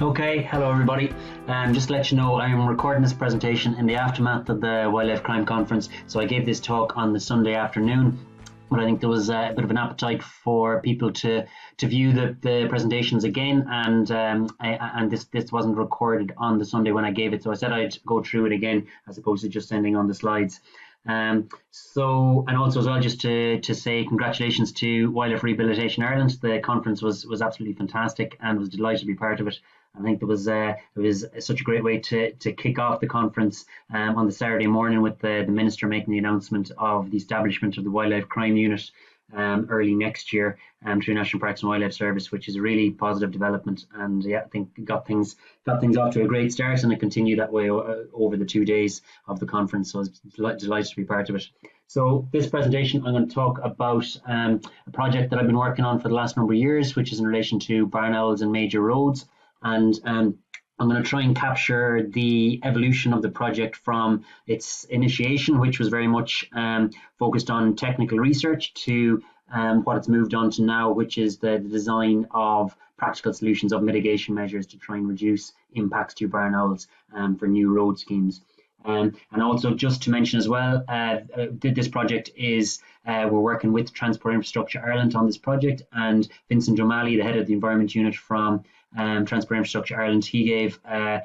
Okay, hello everybody. Just to let you know, I'm recording this presentation in the aftermath of the Wildlife Crime Conference. So I gave this talk on the Sunday afternoon, but I think there was a bit of an appetite for people to view the presentations again, and this wasn't recorded on the Sunday when I gave it, so I said I'd go through it again as opposed to just sending on the slides. And also as well, just to say congratulations to Wildlife Rehabilitation Ireland. The conference was absolutely fantastic, and was delighted to be part of it. I think it was such a great way to kick off the conference on the Saturday morning with the Minister making the announcement of the establishment of the Wildlife Crime Unit early next year through National Parks and Wildlife Service, which is a really positive development. And yeah, I think it got things off to a great start, and it continued that way over the 2 days of the conference. So I was delighted to be part of it. So this presentation, I'm going to talk about a project that I've been working on for the last number of years, which is in relation to barn owls and major roads. And I'm going to try and capture the evolution of the project from its initiation, which was very much focused on technical research, to what it's moved on to now, which is the design of practical solutions of mitigation measures to try and reduce impacts to barn owls for new road schemes. And also just to mention as well, this project is, we're working with Transport Infrastructure Ireland on this project, and Vincent O'Malley, the head of the Environment Unit from Transport Infrastructure Ireland, he gave a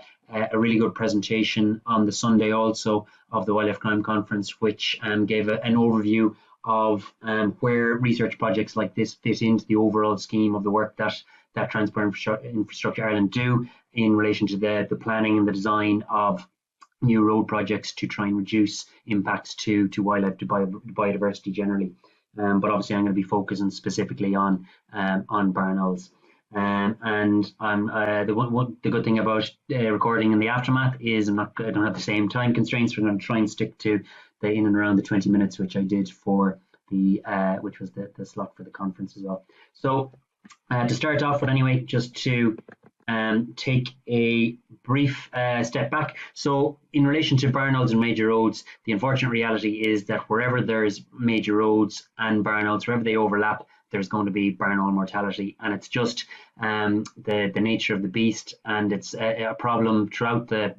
really good presentation on the Sunday also of the Wildlife Crime Conference, which gave an overview of where research projects like this fit into the overall scheme of the work that Transport Infrastructure Ireland do in relation to the planning and the design of new road projects to try and reduce impacts to wildlife, to biodiversity generally. But obviously I'm going to be focusing specifically on barn owls. And the good thing about recording in the aftermath is I don't have the same time constraints. We're going to try and stick to the in and around the 20 minutes, which I did for the which was the slot for the conference as well. So to start off with, anyway, just to take a brief step back. So in relation to barn owls and major roads, the unfortunate reality is that wherever there's major roads and barn owls, wherever they overlap, there's going to be barn owl mortality, and it's just the nature of the beast, and it's a problem throughout the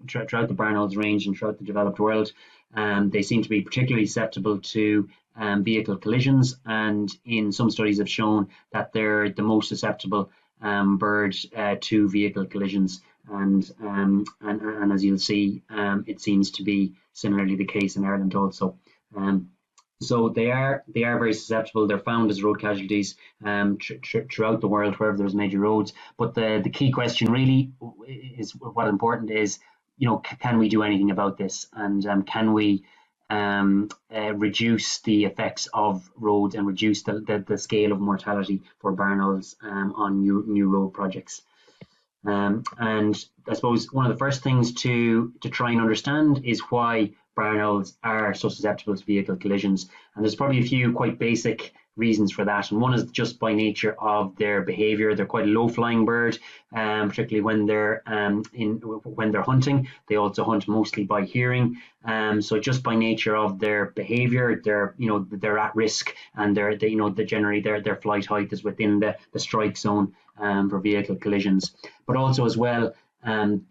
barn owls range and throughout the developed world. They seem to be particularly susceptible to vehicle collisions, and in some studies have shown that they're the most susceptible bird to vehicle collisions, and as you'll see, it seems to be similarly the case in Ireland also. So they are very susceptible. They're found as road casualties throughout the world wherever there's major roads. But the key question really is, what important is, can we do anything about this, and can we reduce the effects of roads and reduce the scale of mortality for barn owls on new road projects. And I suppose one of the first things to try and understand is why barn owls are so susceptible to vehicle collisions. And there's probably a few quite basic reasons for that. And one is just by nature of their behavior. They're quite a low-flying bird, particularly when they're hunting. They also hunt mostly by hearing. So just by nature of their behavior, they're at risk, and generally their flight height is within the strike zone for vehicle collisions. But also as well,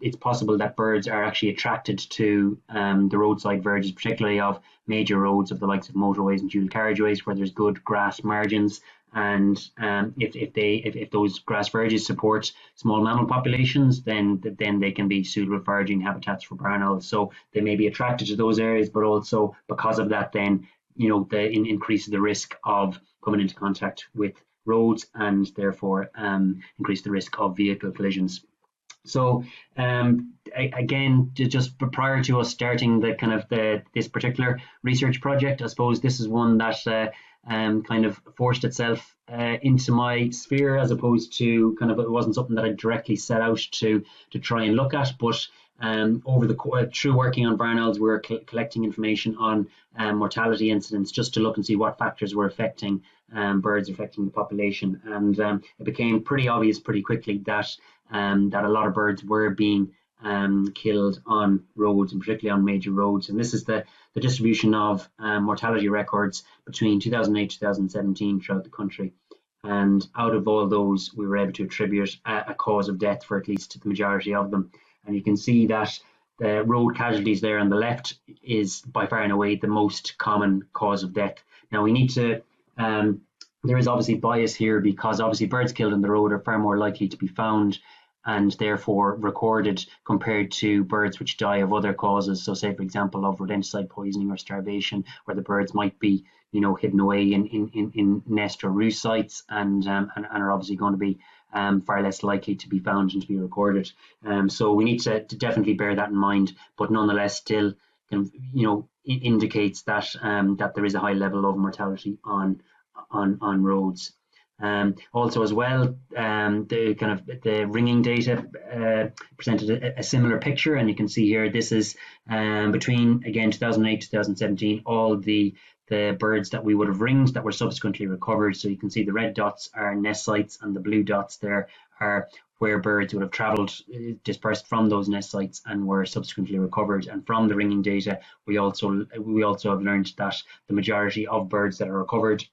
it's possible that birds are actually attracted to the roadside verges, particularly of major roads of the likes of motorways and dual carriageways, where there's good grass margins. And if those grass verges support small mammal populations, then they can be suitable foraging habitats for barn owls. So they may be attracted to those areas, but also because of that, then increases the risk of coming into contact with roads, and therefore increase the risk of vehicle collisions. So again, just prior to us starting this particular research project, I suppose this is one that kind of forced itself into my sphere, as opposed to it wasn't something that I directly set out to try and look at. But through working on barn owls, we were collecting information on mortality incidents, just to look and see what factors were affecting birds, affecting the population. And it became pretty obvious pretty quickly that a lot of birds were being killed on roads, and particularly on major roads. And this is the distribution of mortality records between 2008 2017 throughout the country. and out of all those, we were able to attribute a cause of death for at least the majority of them. And you can see that the road casualties there on the left is by far and away the most common cause of death. Now we need to, there is obviously bias here, because obviously birds killed on the road are far more likely to be found and therefore recorded compared to birds which die of other causes. So say, for example, of rodenticide poisoning or starvation, where the birds might be, hidden away in nest or roost sites, and are obviously going to be far less likely to be found and to be recorded. So we need to definitely bear that in mind, but nonetheless still indicates that that there is a high level of mortality on roads. Also as well, the ringing data presented a similar picture, and you can see here this is between, again, 2008 2017, all the birds that we would have ringed that were subsequently recovered. So you can see the red dots are nest sites, and the blue dots there are where birds would have travelled dispersed from those nest sites and were subsequently recovered. And from the ringing data, we also have learned that the majority of birds that are recovered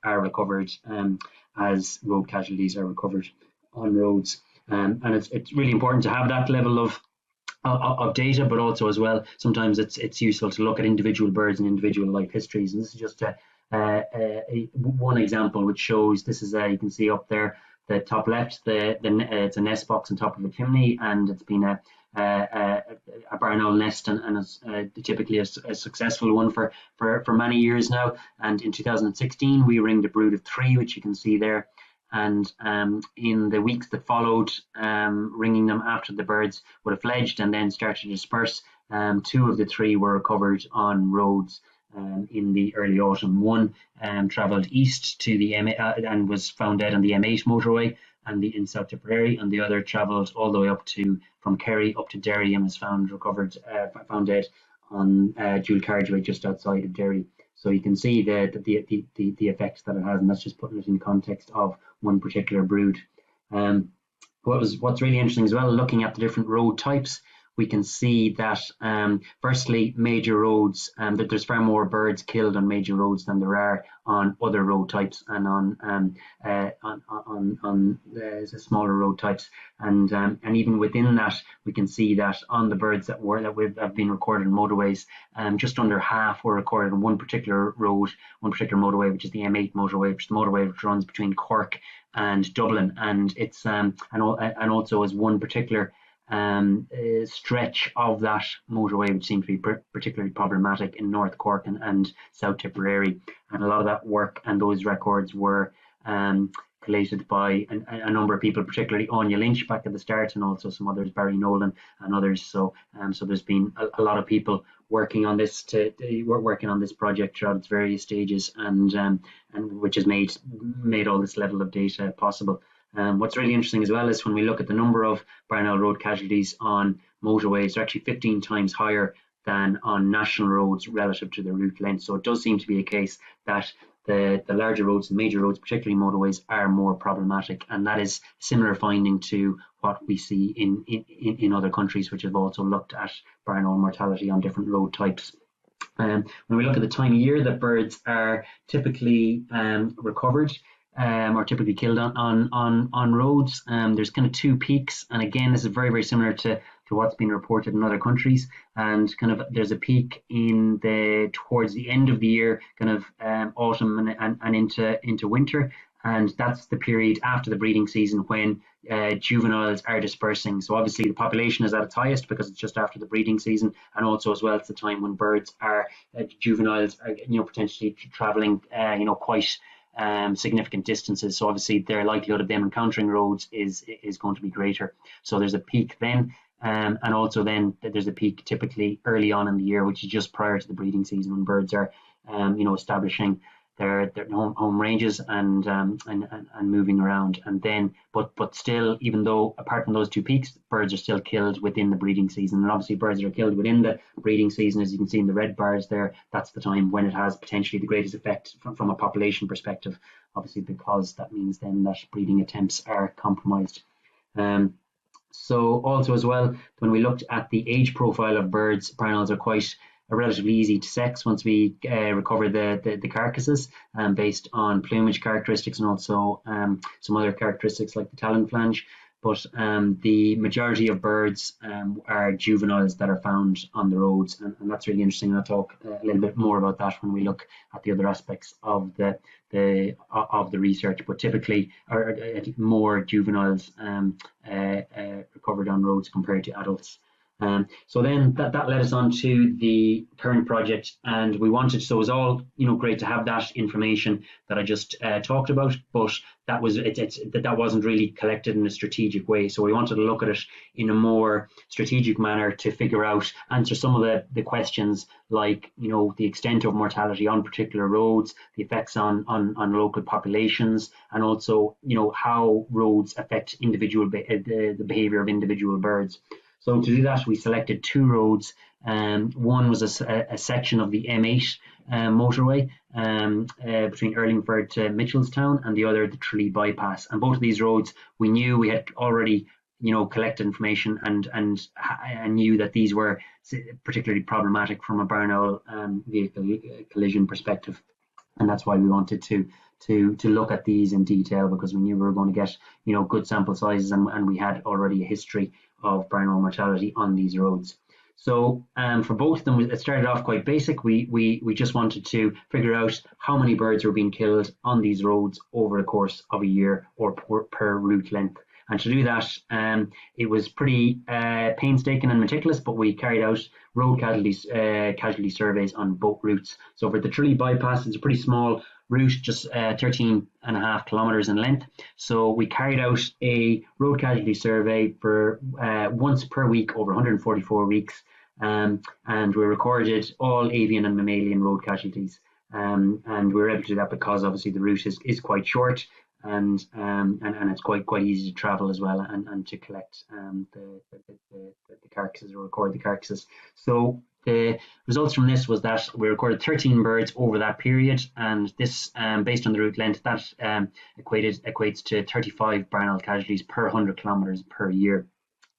as road casualties are recovered on roads. And it's really important to have that level of data, but also as well, sometimes it's useful to look at individual birds and individual life histories. And this is just one example which shows, this is you can see up there, the top left, it's a nest box on top of a chimney, and it's been a barn owl nest, and it's typically a successful one for many years now. And in 2016 we ringed a brood of 3, which you can see there, and in the weeks that followed ringing them after the birds would have fledged and then started to disperse, 2 of the 3 were recovered on roads in the early autumn. One travelled east to the and was found dead on the M8 motorway and in South Tipperary, and the other travelled all the way up from Kerry up to Derry and was found dead on dual carriageway just outside of Derry. So you can see the effects that it has, and that's just putting it in context of one particular brood. What's really interesting as well, looking at the different road types, we can see that firstly, major roads, that there's far more birds killed on major roads than there are on other road types and on the smaller road types, and even within that, we can see that on the birds that have been recorded in motorways, just under half were recorded on one particular motorway, which is the M8 motorway, which is the motorway which runs between Cork and Dublin, and it's and also as one particular stretch of that motorway which seemed to be particularly problematic in North Cork and South Tipperary. And a lot of that work and those records were collated by a number of people, particularly Anya Lynch back at the start, and also some others, Barry Nolan and others. So there's been a lot of people working on this project throughout its various stages, and which has made all this level of data possible. What's really interesting as well is when we look at the number of barn owl road casualties on motorways, they're actually 15 times higher than on national roads relative to their route length. So it does seem to be a case that the larger roads, the major roads, particularly motorways, are more problematic, and that is similar finding to what we see in other countries which have also looked at barn owl mortality on different road types. When we look at the time of year that birds are typically recovered, or typically killed on roads, there's kind of 2 peaks, and again this is very, very similar to what's been reported in other countries. And kind of there's a peak towards the end of the year, kind of autumn and into winter, and that's the period after the breeding season when juveniles are dispersing. So obviously the population is at its highest because it's just after the breeding season, and also as well it's the time when juveniles are potentially travelling quite significant distances. So obviously their likelihood of them encountering roads is going to be greater. So there's a peak then, and also then there's a peak typically early on in the year, which is just prior to the breeding season, when birds are establishing their home ranges and moving around. And then but still, even though apart from those 2 peaks, birds are still killed within the breeding season. And obviously birds that are killed within the breeding season, as you can see in the red bars there, that's the time when it has potentially the greatest effect from a population perspective, obviously, because that means then that breeding attempts are compromised. So also as well, when we looked at the age profile of birds, barn owls are quite relatively easy to sex once we recover the carcasses, based on plumage characteristics and also some other characteristics like the talon flange. But the majority of birds are juveniles that are found on the roads, and that's really interesting. I'll talk a little bit more about that when we look at the other aspects of the research. But typically, I think more juveniles recovered on roads compared to adults. So then that led us on to the current project, and we wanted, so it was all great to have that information that I just talked about, but that wasn't really collected in a strategic way. So we wanted to look at it in a more strategic manner to answer some of the questions, like the extent of mortality on particular roads, the effects on local populations, and also how roads affect the behavior of individual birds. So to do that, we selected 2 roads. One was a section of the M8 motorway between Erlingford to Mitchelstown, and the other the Tralee bypass. And both of these roads, we knew we had already collected information and knew that these were particularly problematic from a barn owl vehicle collision perspective. And that's why we wanted to look at these in detail, because we knew we were going to get good sample sizes, and we had already a history of barn owl mortality on these roads. So for both of them, it started off quite basic. We just wanted to figure out how many birds were being killed on these roads over the course of a year, or per route length. And to do that, it was pretty painstaking and meticulous, but we carried out road casualty surveys on both routes. So for the Tralee bypass, it's a pretty small route, just 13.5 kilometers in length. So we carried out a road casualty survey for once per week over 144 weeks, and we recorded all avian and mammalian road casualties. And we were able to do that because obviously the route is quite short, and it's quite easy to travel as well, and to collect the carcasses, or record the carcasses. So the results from this was that we recorded 13 birds over that period, and this, based on the route length, that equates to 35 barn owl casualties per 100 kilometers per year.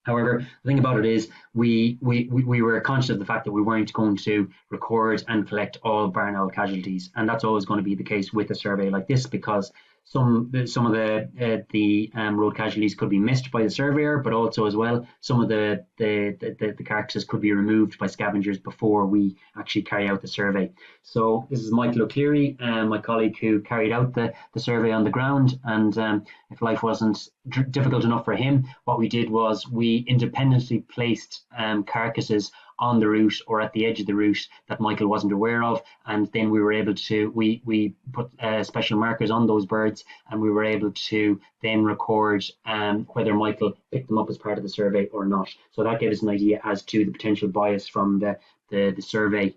However, the thing about it is we were conscious of the fact that we weren't going to record and collect all barn owl casualties, and that's always going to be the case with a survey like this, because some of the road casualties could be missed by the surveyor, but also as well some of the carcasses could be removed by scavengers before we actually carry out the survey. So this is Michael O'Cleary, my colleague, who carried out the survey on the ground, and if life wasn't difficult enough for him, what we did was we independently placed carcasses on the route or at the edge of the route that Michael wasn't aware of, and then we were able to we put special markers on those birds, and we were able to then record whether Michael picked them up as part of the survey or not. So that gave us an idea as to the potential bias from the survey,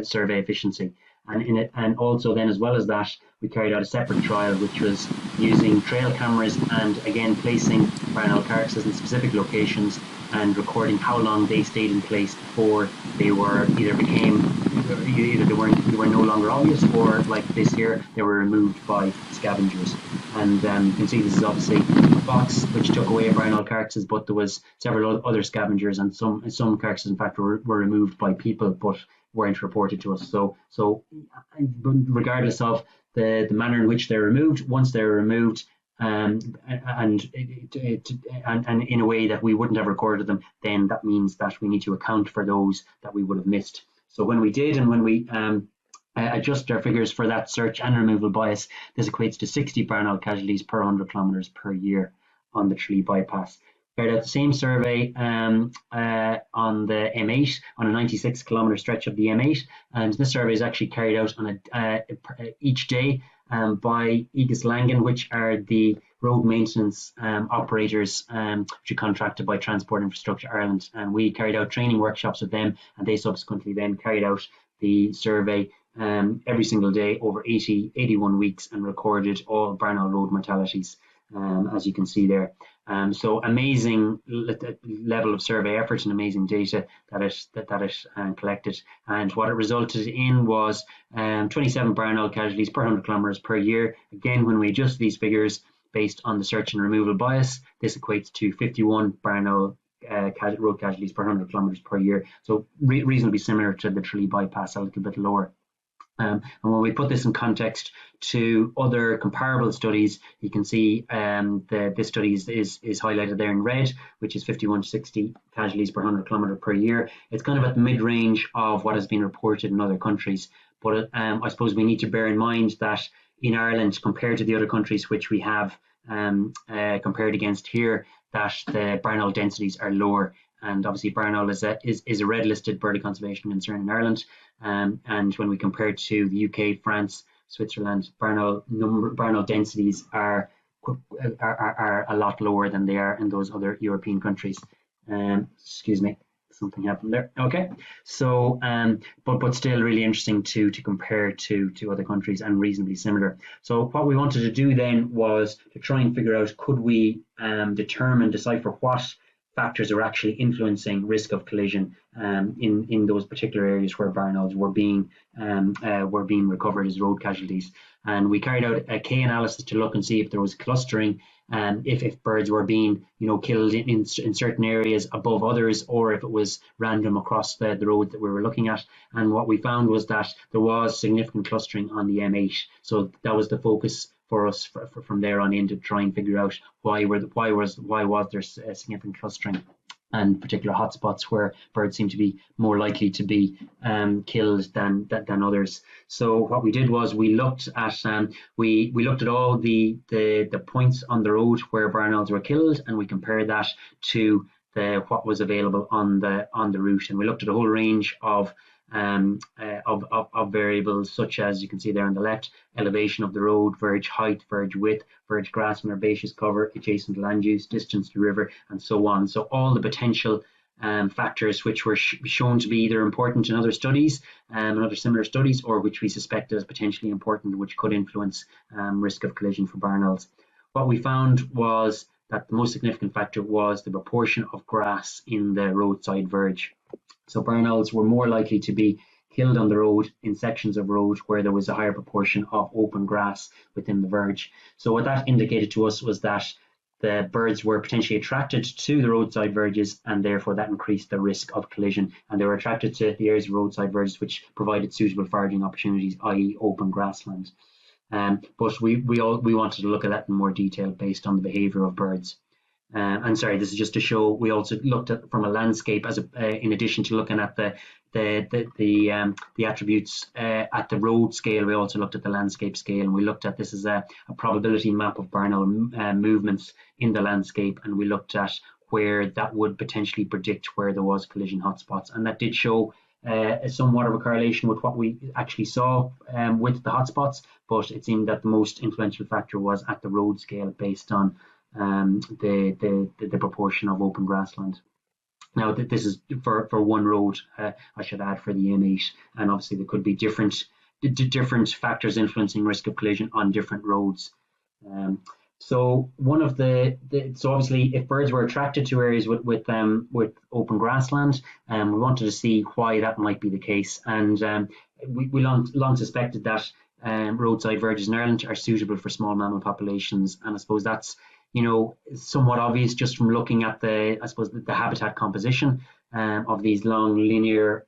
survey efficiency. And also then, as well as that, we carried out a separate trial, which was using trail cameras and again placing barn owl carcasses in specific locations and recording how long they stayed in place before they were either they were no longer obvious, or like this here, they were removed by scavengers. And you can see this is obviously a fox which took away barn owl carcasses, but there was several other scavengers, and some carcasses in fact were removed by people but weren't reported to us. So regardless of the manner in which they're removed, once they're removed, and in a way that we wouldn't have recorded them, then that means that we need to account for those that we would have missed. So when we did, and when we adjust our figures for that search and removal bias, this equates to 60 barn owl casualties per 100 kilometers per year on the Tralee bypass. Carried out the same survey on the M8, on a 96 kilometre stretch of the M8, and this survey is actually carried out on each day by Aegis Langan, which are the road maintenance operators which are contracted by Transport Infrastructure Ireland, and we carried out training workshops with them, and they subsequently then carried out the survey every single day over 81 weeks and recorded all barn owl road mortalities, as you can see there. So amazing level of survey effort and amazing data that it collected, and what it resulted in was 27 barn owl casualties per 100 kilometers per year. Again, when we adjust these figures based on the search and removal bias, this equates to 51 barn owl road casualties per 100 kilometres per year. So reasonably similar to the Tralee bypass, a little bit lower. And when we put this in context to other comparable studies, you can see this study is highlighted there in red, which is 51 to 60 casualties per 100 kilometre per year. It's kind of at the mid-range of what has been reported in other countries. But I suppose we need to bear in mind that in Ireland, compared to the other countries which we have compared against here, that the barn owl densities are lower. And obviously barn owl is a red listed bird conservation concern in Ireland. And when we compare it to the UK, France, Switzerland, barn owl densities are a lot lower than they are in those other European countries. Excuse me, something happened there. Okay, so but still really interesting to compare to other countries and reasonably similar. So what we wanted to do then was to try and figure out, could we decipher what factors are actually influencing risk of collision in those particular areas where barn owls were being recovered as road casualties. And we carried out a K analysis to look and see if there was clustering, if birds were being killed in certain areas above others, or if it was random across the road that we were looking at. And what we found was that there was significant clustering on the M8. So that was the focus for us from there on in, to try and figure out why was there significant clustering and particular hotspots where birds seem to be more likely to be killed than others. So what we did was we looked at all the points on the road where barn owls were killed, and we compared that to what was available on the route, and we looked at a whole range of variables, such as you can see there on the left: elevation of the road, verge height, verge width, verge grass and herbaceous cover, adjacent land use, distance to river, and so on. So all the potential factors which were shown to be either important in other studies and other similar studies, or which we suspected as potentially important, which could influence risk of collision for barn owls. What we found was that the most significant factor was the proportion of grass in the roadside verge. So barn owls were more likely to be killed on the road in sections of road where there was a higher proportion of open grass within the verge. So what that indicated to us was that the birds were potentially attracted to the roadside verges, and therefore that increased the risk of collision. And they were attracted to the areas of roadside verges which provided suitable foraging opportunities, i.e. open grassland. But we wanted to look at that in more detail based on the behaviour of birds. And sorry, this is just to show we also looked at from a landscape in addition to looking at the attributes at the road scale. We also looked at the landscape scale, and we looked at this as a probability map of barn owl movements in the landscape, and we looked at where that would potentially predict where there was collision hotspots, and that did show somewhat of a correlation with what we actually saw with the hotspots, but it seemed that the most influential factor was at the road scale based on the proportion of open grassland. Now this is for one road, I should add, for the M8, and obviously there could be different factors influencing risk of collision on different roads. So one of so obviously if birds were attracted to areas with open grassland, we wanted to see why that might be the case, and we long suspected that roadside verges in Ireland are suitable for small mammal populations, and I suppose that's somewhat obvious just from looking at the habitat composition of these long linear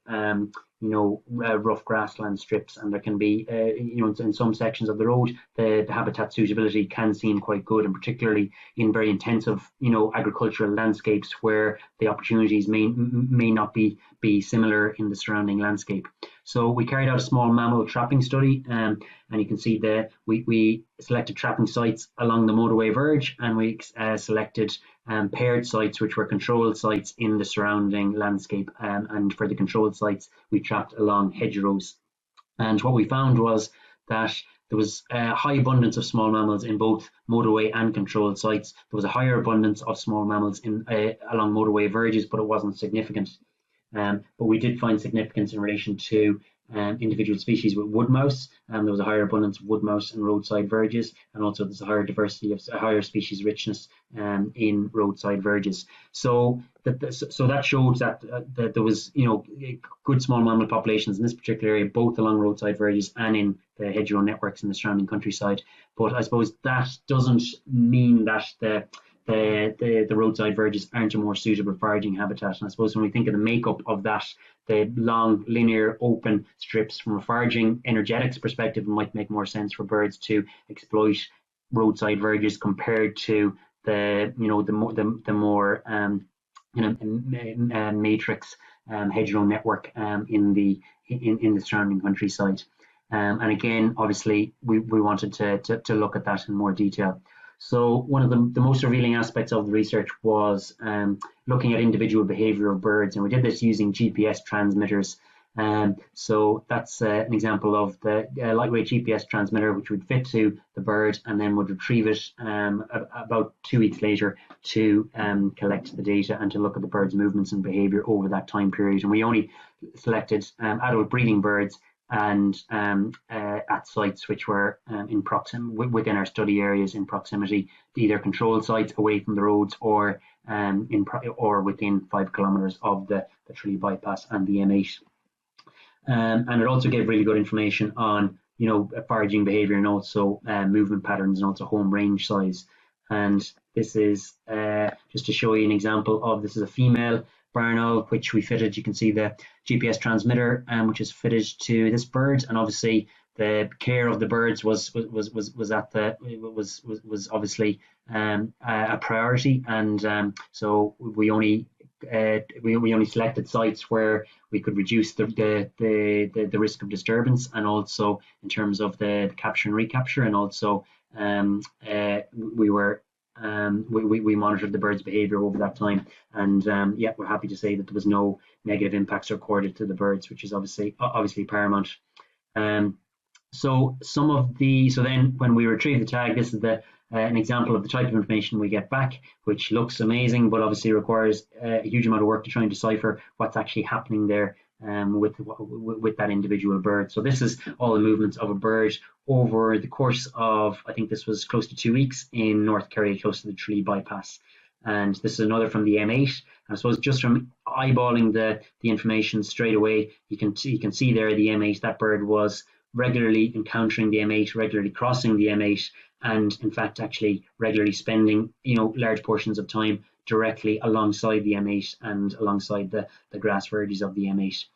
rough grassland strips, and there can be in some sections of the road the habitat suitability can seem quite good, and particularly in very intensive agricultural landscapes where the opportunities may not be similar in the surrounding landscape. So we carried out a small mammal trapping study, and you can see that we selected trapping sites along the motorway verge, and we selected paired sites which were controlled sites in the surrounding landscape, and for the controlled sites we trapped along hedgerows. And what we found was that there was a high abundance of small mammals in both motorway and controlled sites. There was a higher abundance of small mammals along motorway verges, but it wasn't significant. But we did find significance in relation to individual species with wood mouse. There was a higher abundance of wood mouse in roadside verges, and also there's a higher diversity of a higher species richness in roadside verges. So that showed that there was good small mammal populations in this particular area, both along roadside verges and in the hedgerow networks in the surrounding countryside. But I suppose that doesn't mean that the roadside verges aren't a more suitable foraging habitat. And I suppose when we think of the makeup of that, the long, linear, open strips from a foraging energetics perspective, it might make more sense for birds to exploit roadside verges compared to the more matrix hedgerow network in the surrounding countryside. And again, obviously, we wanted to look at that in more detail. So one of the most revealing aspects of the research was looking at individual behavior of birds, and we did this using GPS transmitters. So that's an example of the lightweight GPS transmitter, which would fit to the bird and then would retrieve it about 2 weeks later to collect the data and to look at the bird's movements and behavior over that time period. And we only selected adult breeding birds and at sites which were within our study areas in proximity to either controlled sites away from the roads or within 5 kilometres of the Tralee bypass and the M8. And it also gave really good information on foraging behaviour and also movement patterns and also home range size. And this is just to show you an example of, this is a female barn owl which we fitted. You can see the GPS transmitter which is fitted to this bird, and obviously the care of the birds was obviously a priority, and so we only selected sites where we could reduce the risk of disturbance, and also in terms of the capture and recapture, and also we monitored the bird's behaviour over that time, and we're happy to say that there was no negative impacts recorded to the birds, which is obviously paramount. So then when we retrieve the tag, this is an example of the type of information we get back, which looks amazing, but obviously requires a huge amount of work to try and decipher what's actually happening there with that individual bird. So this is all the movements of a bird over the course of, I think this was close to 2 weeks in North Kerry, close to the Tralee bypass. And this is another from the M8. I suppose just from eyeballing the information straight away, you can see there the M8. That bird was regularly encountering the M8, regularly crossing the M8, and in fact actually regularly spending large portions of time directly alongside the M8 and alongside the grass verges of the M8.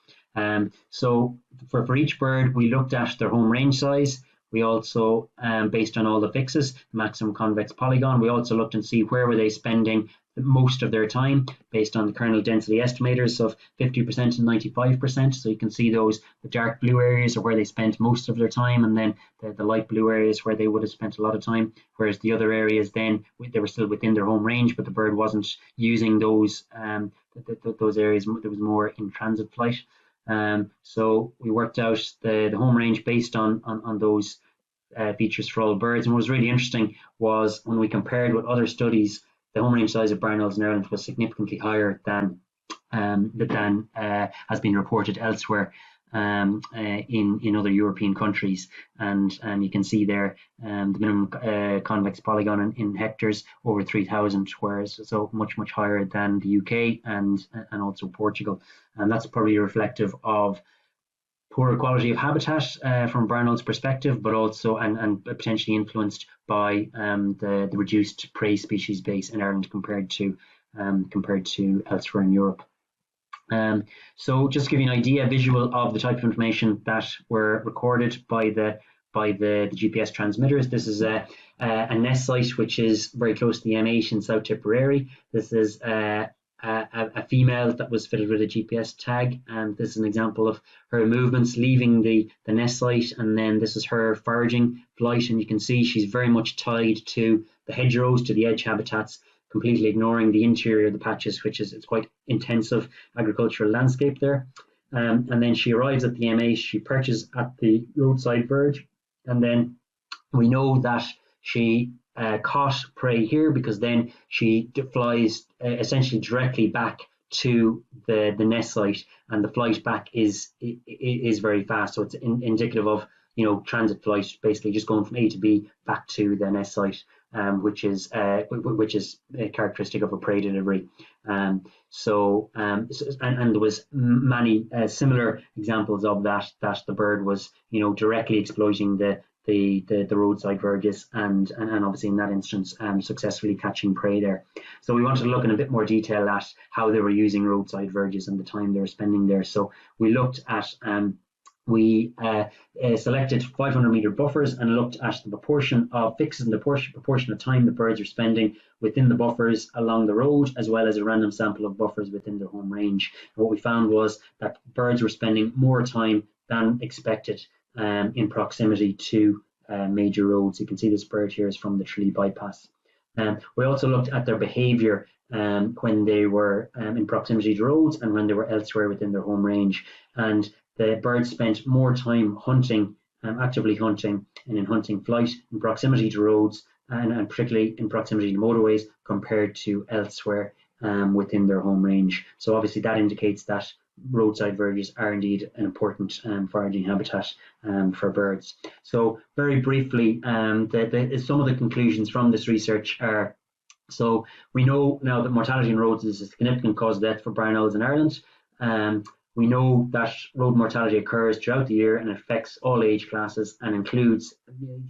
So for each bird, we looked at their home range size. We also, based on all the fixes, maximum convex polygon, we also looked and see where were they spending most of their time based on the kernel density estimators of 50% and 95%. So you can see those, the dark blue areas are where they spent most of their time, and then the light blue areas where they would have spent a lot of time, whereas the other areas then they were still within their home range, but the bird wasn't using those areas. There was more in transit flight. So we worked out the home range based on those features for all birds. And what was really interesting was when we compared with other studies, the home range size of barn owls in Ireland was significantly higher than has been reported elsewhere in other European countries. And you can see there the minimum convex polygon in hectares over 3,000, whereas so much higher than the UK and also Portugal. And that's probably reflective of poorer quality of habitat from barn owls' perspective, but also and potentially influenced by the reduced prey species base in Ireland compared to elsewhere in Europe. So just to give you an idea, visual of the type of information that were recorded by the GPS transmitters. This is a nest site which is very close to the M8 in South Tipperary. This is a female that was fitted with a GPS tag, and this is an example of her movements leaving the nest site, and then this is her foraging flight, and you can see she's very much tied to the hedgerows, to the edge habitats, completely ignoring the interior of the patches, which is, it's quite intensive agricultural landscape there. And then she arrives at the M8, she perches at the roadside verge, and then we know that she caught prey here, because then she flies essentially directly back to the nest site, and the flight back is very fast. So it's indicative of transit flight, basically just going from A to B back to the nest site, which is characteristic of a prey delivery. And there was many similar examples of that the bird was directly exploiting the the roadside verges, and obviously in that instance successfully catching prey there. So we wanted to look in a bit more detail at how they were using roadside verges and the time they were spending there. So we looked at we selected 500-meter buffers and looked at the proportion of fixes and the proportion of time the birds are spending within the buffers along the road, as well as a random sample of buffers within their home range. And what we found was that birds were spending more time than expected in proximity to major roads. You can see this bird here is from the Tralee bypass. We also looked at their behaviour when they were in proximity to roads and when they were elsewhere within their home range. And the birds spent more time hunting, actively hunting, and in hunting flight in proximity to roads, and particularly in proximity to motorways, compared to elsewhere within their home range. So obviously that indicates that roadside verges are indeed an important foraging habitat for birds. So very briefly, some of the conclusions from this research are, so we know now that mortality in roads is a significant cause of death for barn owls in Ireland. We know that road mortality occurs throughout the year and affects all age classes and includes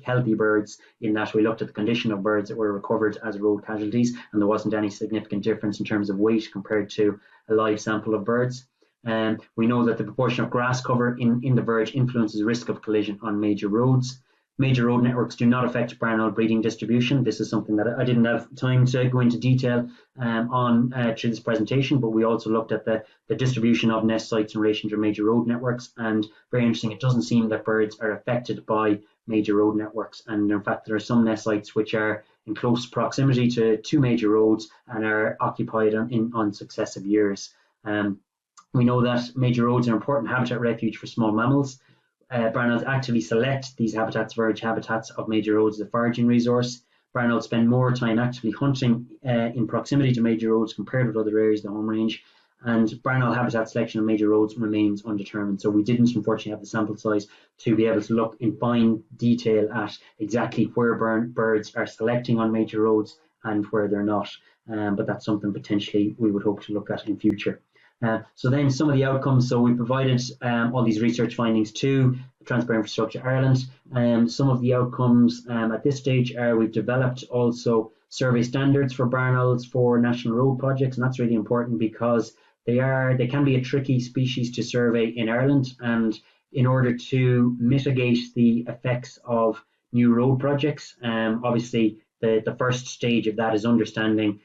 healthy birds, in that we looked at the condition of birds that were recovered as road casualties, and there wasn't any significant difference in terms of weight compared to a live sample of birds. We know that the proportion of grass cover in the verge influences the risk of collision on major roads. Major road networks do not affect barn owl breeding distribution. This is something that I didn't have time to go into detail on through this presentation, but we also looked at the distribution of nest sites in relation to major road networks, and very interesting, it doesn't seem that birds are affected by major road networks, and in fact there are some nest sites which are in close proximity to two major roads and are occupied on successive years. We know that major roads are an important habitat refuge for small mammals. Barn owls actively select these habitats, verge habitats of major roads as a foraging resource. Barn owls spend more time actively hunting in proximity to major roads compared with other areas of the home range. And barn owl habitat selection on major roads remains undetermined. So we didn't unfortunately have the sample size to be able to look in fine detail at exactly where birds are selecting on major roads and where they're not. But that's something potentially we would hope to look at in future. So then some of the outcomes, so we provided all these research findings to Transport Infrastructure Ireland. Some of the outcomes at this stage are we've developed also survey standards for barn owls for national road projects, and that's really important because they can be a tricky species to survey in Ireland, and in order to mitigate the effects of new road projects, obviously the first stage of that is understanding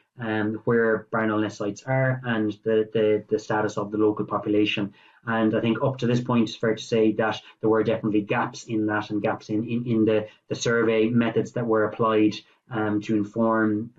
where barn owl nest sites are and the status of the local population. And I think up to this point it's fair to say that there were definitely gaps in that, and gaps in the survey methods that were applied to inform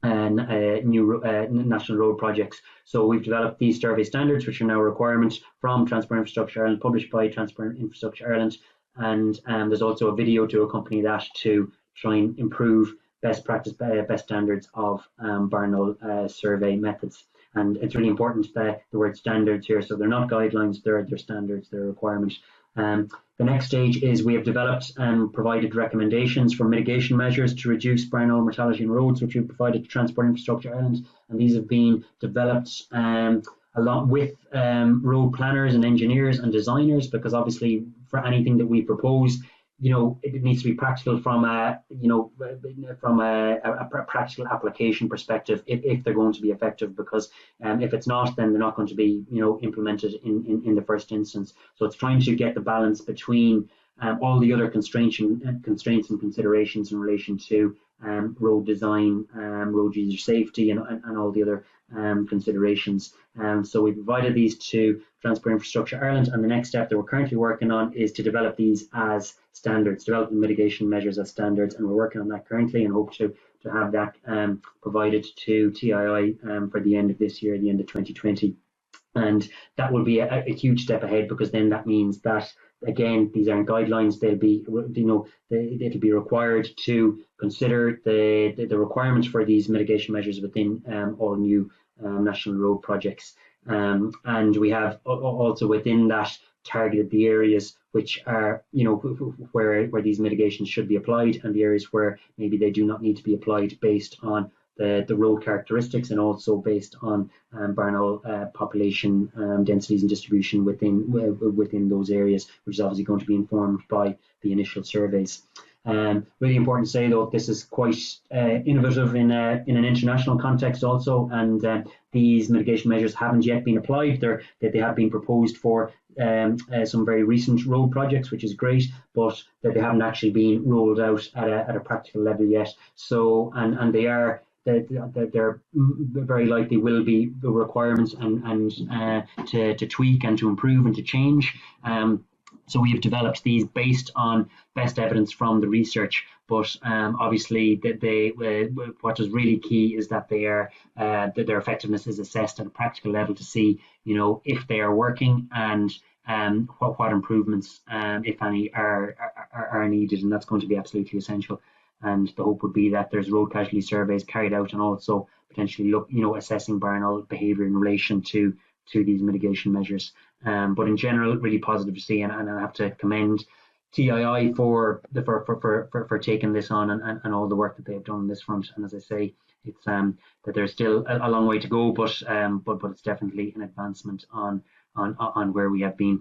new national road projects. So we've developed these survey standards, which are now a requirement from Transport Infrastructure Ireland, published by Transport Infrastructure Ireland, and there's also a video to accompany that to try and improve best practice, best standards of barn owl survey methods. And it's really important that the word standards here, so they're not guidelines, they're standards, they're requirements. The next stage is we have developed and provided recommendations for mitigation measures to reduce barn owl mortality in roads, which we've provided to Transport Infrastructure Ireland, and these have been developed along with road planners and engineers and designers, because obviously for anything that we propose, it needs to be practical from a practical application perspective if they're going to be effective, because if it's not, then they're not going to be implemented in the first instance. So it's trying to get the balance between all the other constraints and considerations in relation to road design, road user safety, and all the other considerations. So we provided these to Transport Infrastructure Ireland, and the next step that we're currently working on is to develop these as standards, develop the mitigation measures as standards, and we're working on that currently and hope to have that provided to TII for the end of this year, the end of 2020. And that will be a huge step ahead, because then that means that, again, these aren't guidelines. They'll be, it'll be required to consider the requirements for these mitigation measures within all new national road projects. And we have also within that targeted the areas which are, where these mitigations should be applied, and the areas where maybe they do not need to be applied based on the road characteristics, and also based on barn population densities and distribution within those areas, which is obviously going to be informed by the initial surveys. Really important to say, though, this is quite innovative in an international context also, and these mitigation measures haven't yet been applied. They have been proposed for some very recent road projects, which is great, but that they haven't actually been rolled out at a practical level yet. So, and they're very likely will be the requirements and to tweak and to improve and to change. So we have developed these based on best evidence from the research, but obviously what is really key is that their effectiveness is assessed at a practical level to see, if they are working and what improvements, if any, are needed, and that's going to be absolutely essential. And the hope would be that there's road casualty surveys carried out, and also potentially assessing barn behaviour in relation to these mitigation measures. But in general, really positive to see, and I have to commend TII for taking this on and all the work that they've done on this front. And as I say, it's that there's still a long way to go, but it's definitely an advancement on where we have been.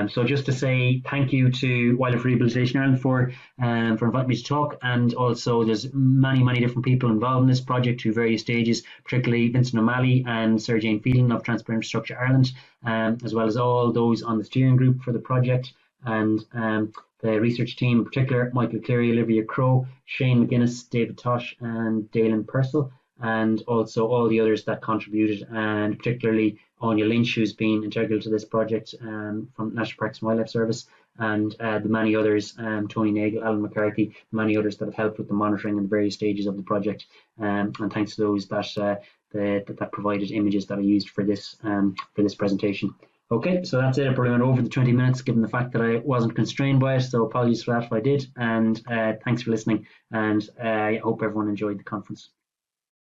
So just to say thank you to Wildlife Rehabilitation Ireland for inviting me to talk, and also there's many different people involved in this project through various stages, particularly Vincent O'Malley and Sarah Jane Phelan of Transport Infrastructure Ireland, as well as all those on the steering group for the project, and the research team in particular, Michael Cleary, Olivia Crow, Shane McGuinness, David Tosh and Dalen Purcell, and also all the others that contributed, and particularly Anya Lynch, who's been integral to this project from National Parks and Wildlife Service, and the many others, Tony Nagel, Alan McCarthy, many others that have helped with the monitoring and the various stages of the project, and thanks to those that provided images that I used for this presentation. Okay, so that's it. I probably went over the 20 minutes given the fact that I wasn't constrained by it, so apologies for that if I did, and thanks for listening, and I hope everyone enjoyed the conference.